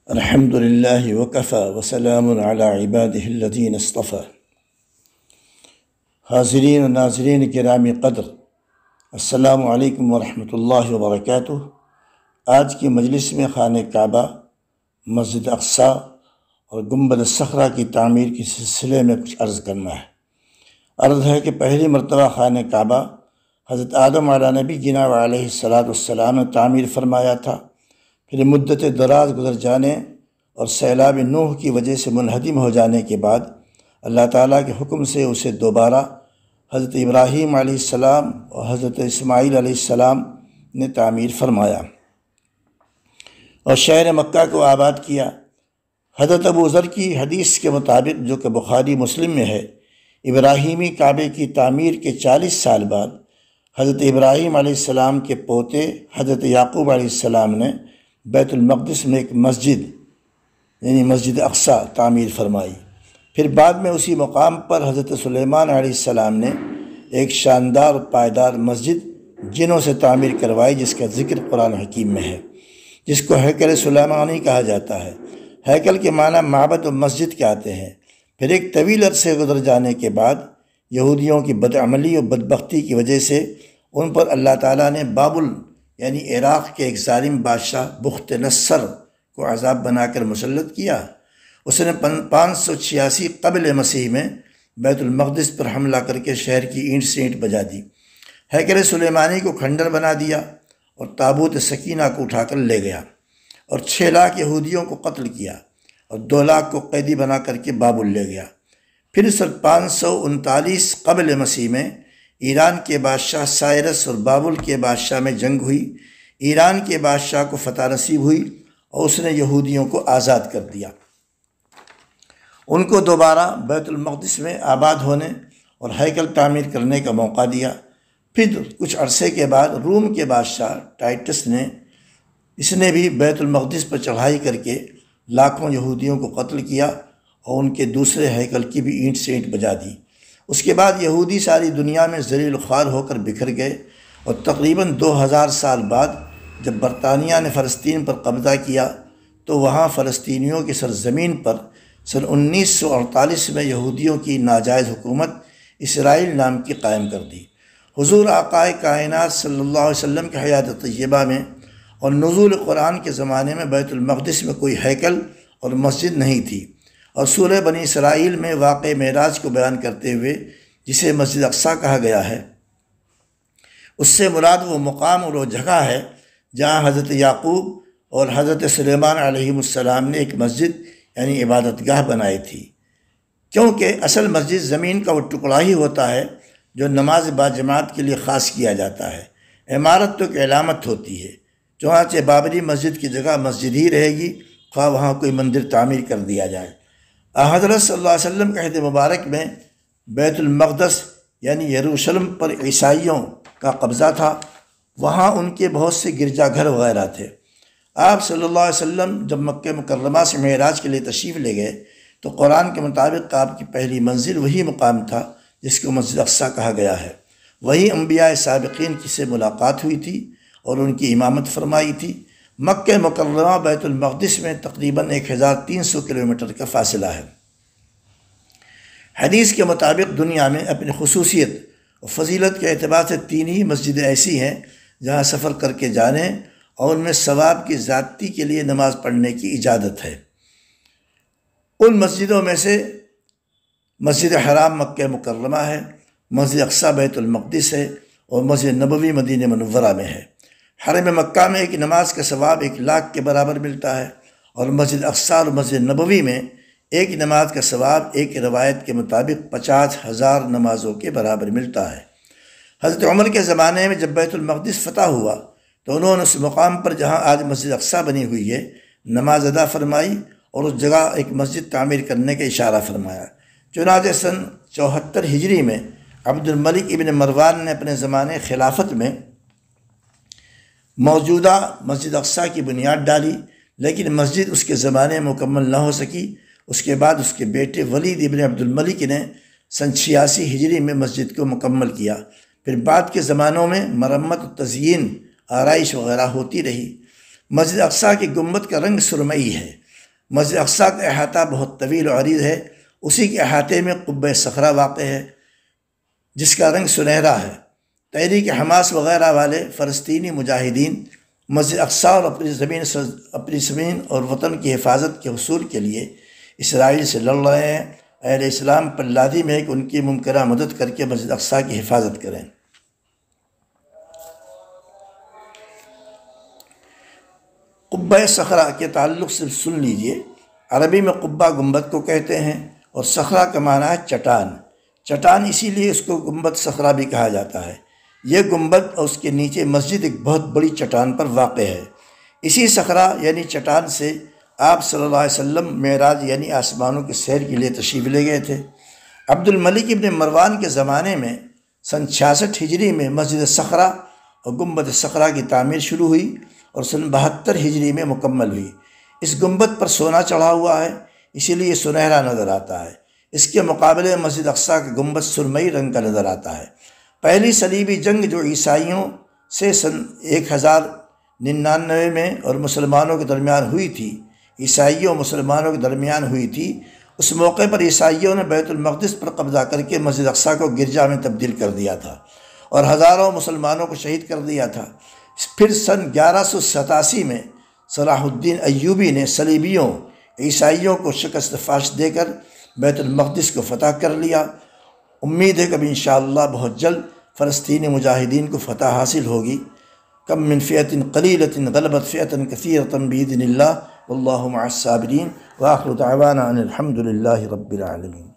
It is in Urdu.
الحمد للہ وکفی وسلام علی عبادہ الذین اصطفی۔ حاضرین و ناظرین گرامی قدر، السلام علیکم ورحمۃ اللہ وبرکاتہ۔ آج کی مجلس میں خانہ کعبہ، مسجد اقصیٰ اور گنبد صخرہ کی تعمیر کے سلسلے میں کچھ عرض کرنا ہے۔ عرض ہے کہ پہلی مرتبہ خانہ کعبہ حضرت آدم علیہ نبی جناب علیہ السلام نے تعمیر فرمایا تھا۔ پھر مدت دراز گزر جانے اور سیلاب نوح کی وجہ سے منہدم ہو جانے کے بعد اللہ تعالیٰ کے حکم سے اسے دوبارہ حضرت ابراہیم علیہ السلام اور حضرت اسماعیل علیہ السلام نے تعمیر فرمایا اور شہر مکہ کو آباد کیا۔ حضرت ابو ذر کی حدیث کے مطابق، جو کہ بخاری مسلم میں ہے، ابراہیمی کعبے کی تعمیر کے 40 سال بعد حضرت ابراہیم علیہ السلام کے پوتے حضرت یعقوب علیہ السلام نے بیت المقدس میں ایک مسجد یعنی مسجد اقصیٰ تعمیر فرمائی۔ پھر بعد میں اسی مقام پر حضرت سلیمان علیہ السلام نے ایک شاندار اور پائیدار مسجد جنوں سے تعمیر کروائی، جس کا ذکر قرآن حکیم میں ہے، جس کو ہیکل سلیمانی کہا جاتا ہے۔ ہیکل کے معنی معبد و مسجد کے آتے ہیں۔ پھر ایک طویل عرصے گزر جانے کے بعد یہودیوں کی بدعملی اور بدبختی کی وجہ سے ان پر اللہ تعالیٰ نے بابل یعنی عراق کے ایک ظالم بادشاہ بخت نصر کو عذاب بنا کر مسلط کیا۔ اس نے 586 قبل مسیح میں بیت المقدس پر حملہ کر کے شہر کی اینٹ سے اینٹ بجا دی، ہیکل سلیمانی کو کھنڈر بنا دیا اور تابوت سکینہ کو اٹھا کر لے گیا، اور 6 لاکھ یہودیوں کو قتل کیا اور 2 لاکھ کو قیدی بنا کر کے بابل لے گیا۔ پھر سن 539 قبل مسیح میں ایران کے بادشاہ سائرس اور بابل کے بادشاہ میں جنگ ہوئی۔ ایران کے بادشاہ کو فتح نصیب ہوئی اور اس نے یہودیوں کو آزاد کر دیا، ان کو دوبارہ بیت المقدس میں آباد ہونے اور ہیکل تعمیر کرنے کا موقع دیا۔ پھر کچھ عرصے کے بعد روم کے بادشاہ ٹائٹس نے بھی بیت المقدس پر چڑھائی کر کے لاکھوں یہودیوں کو قتل کیا اور ان کے دوسرے ہیکل کی بھی اینٹ سے اینٹ بجا دی۔ اس کے بعد یہودی ساری دنیا میں ذلیل خوار ہو کر بکھر گئے، اور تقریباً 2000 سال بعد جب برطانیہ نے فلسطین پر قبضہ کیا تو وہاں فلسطینیوں کی سرزمین پر سن 1948 میں یہودیوں کی ناجائز حکومت اسرائیل نام کی قائم کر دی۔ حضور آقائے کائنات صلی اللہ علیہ وسلم کی حیات طیبہ میں اور نزول قرآن کے زمانے میں بیت المقدس میں کوئی ہیکل اور مسجد نہیں تھی، اور سورہ بنی اسرائیل میں واقع معراج کو بیان کرتے ہوئے جسے مسجد اقصیٰ کہا گیا ہے، اس سے مراد وہ مقام اور وہ جگہ ہے جہاں حضرت یعقوب اور حضرت سلیمان علیہ السلام نے ایک مسجد یعنی عبادت گاہ بنائی تھی، کیونکہ اصل مسجد زمین کا وہ ٹکڑا ہی ہوتا ہے جو نماز باجماعت کے لیے خاص کیا جاتا ہے۔ عمارت تو ایک علامت ہوتی ہے، چنانچہ بابری مسجد کی جگہ مسجد ہی رہے گی، خواہ وہاں کوئی مندر تعمیر کر دیا جائے۔ حضرت صلی اللہ علیہ وسلم کے عہد مبارک میں بیت المقدس یعنی یروشلم پر عیسائیوں کا قبضہ تھا، وہاں ان کے بہت سے گرجا گھر وغیرہ تھے۔ آپ صلی اللہ علیہ وسلم جب مکہ مکرمہ سے معراج کے لیے تشریف لے گئے تو قرآن کے مطابق آپ کی پہلی منزل وہی مقام تھا جس کو مسجد اقصیٰ کہا گیا ہے۔ وہی انبیاء سابقین کی سے ملاقات ہوئی تھی اور ان کی امامت فرمائی تھی۔ مکہ مکرمہ بیت المقدس میں تقریباً 1300 کلومیٹر کا فاصلہ ہے۔ حدیث کے مطابق دنیا میں اپنی خصوصیت اور فضیلت کے اعتبار سے 3 ہی مسجدیں ایسی ہیں جہاں سفر کر کے جانے اور ان میں ثواب کی زیادتی کے لیے نماز پڑھنے کی اجازت ہے۔ ان مسجدوں میں سے مسجد حرام مکہ مکرمہ ہے، مسجد اقصیٰ بیت المقدس ہے، اور مسجد نبوی مدینہ منورہ میں ہے۔ حرم مکہ میں ایک نماز کا ثواب 1 لاکھ کے برابر ملتا ہے، اور مسجد اقصیٰ اور مسجد نبوی میں ایک نماز کا ثواب ایک روایت کے مطابق 50,000 نمازوں کے برابر ملتا ہے۔ حضرت عمر کے زمانے میں جب بیت المقدس فتح ہوا تو انہوں نے اس مقام پر جہاں آج مسجد اقصیٰ بنی ہوئی ہے نماز ادا فرمائی اور اس جگہ ایک مسجد تعمیر کرنے کا اشارہ فرمایا۔ چنانچہ سن 74 ہجری میں عبد الملک ابن مروان نے اپنے زمانے خلافت میں موجودہ مسجد اقصیٰ کی بنیاد ڈالی، لیکن مسجد اس کے زمانے میں مکمل نہ ہو سکی۔ اس کے بعد اس کے بیٹے ولید ابن عبد الملک نے سن 86 ہجری میں مسجد کو مکمل کیا۔ پھر بعد کے زمانوں میں مرمت و تزئین، آرائش وغیرہ ہوتی رہی۔ مسجد اقصیٰ کی گنبد کا رنگ سرمئی ہے، مسجد اقصیٰ کا احاطہ بہت طویل و عریض ہے، اسی کے احاطے میں قبہ صخرہ واقع ہے جس کا رنگ سنہرا ہے۔ تحریک حماس وغیرہ والے فلسطینی مجاہدین مسجد اقصیٰ اور اپنی زمین اور وطن کی حفاظت کے حصول کے لیے اسرائیل سے لڑ رہے ہیں۔ اہل اسلام پر لازم ہے کہ ان کی ممکنہ مدد کر کے مسجد اقصیٰ کی حفاظت کریں۔ قبہ صخرہ کے تعلق سے سن لیجئے، عربی میں قبہ گنبد کو کہتے ہیں اور صخرہ کا معنی ہے چٹان۔ چٹان اسی لیے اس کو گنبد صخرہ بھی کہا جاتا ہے۔ یہ گنبد اور اس کے نیچے مسجد ایک بہت بڑی چٹان پر واقع ہے۔ اسی صخرہ یعنی چٹان سے آپ صلی اللہ علیہ وسلم معراج یعنی آسمانوں کے سیر کے لیے تشریف لے گئے تھے۔ عبد الملک ابن مروان کے زمانے میں سن 66 ہجری میں مسجد صخرہ اور گنبد صخرہ کی تعمیر شروع ہوئی اور سن 72 ہجری میں مکمل ہوئی۔ اس گنبد پر سونا چڑھا ہوا ہے، اسی لیے سنہرا نظر آتا ہے۔ اس کے مقابلے میں مسجد اقصیٰ کا گنبد سرمئی رنگ کا نظر آتا ہے۔ پہلی صلیبی جنگ جو عیسائیوں سے سن 1099 میں اور مسلمانوں کے درمیان ہوئی تھی، عیسائیوں اور مسلمانوں کے درمیان ہوئی تھی، اس موقع پر عیسائیوں نے بیت المقدس پر قبضہ کر کے مسجد اقصیٰ کو گرجا میں تبدیل کر دیا تھا اور ہزاروں مسلمانوں کو شہید کر دیا تھا۔ پھر سن 1187 میں صلاح الدین ایوبی نے صلیبیوں عیسائیوں کو شکست فاش دے کر بیت المقدس کو فتح کر لیا۔ امید ہے کہ انشاءاللہ بہت جلد فلسطینی مجاہدین کو فتح حاصل ہوگی۔ کم من فئۃ قلیلۃ غلبت فئۃ کثیرۃ بإذن اللہ واللہ مع الصابرین، وآخر دعوانا ان الحمد للہ رب العالمین۔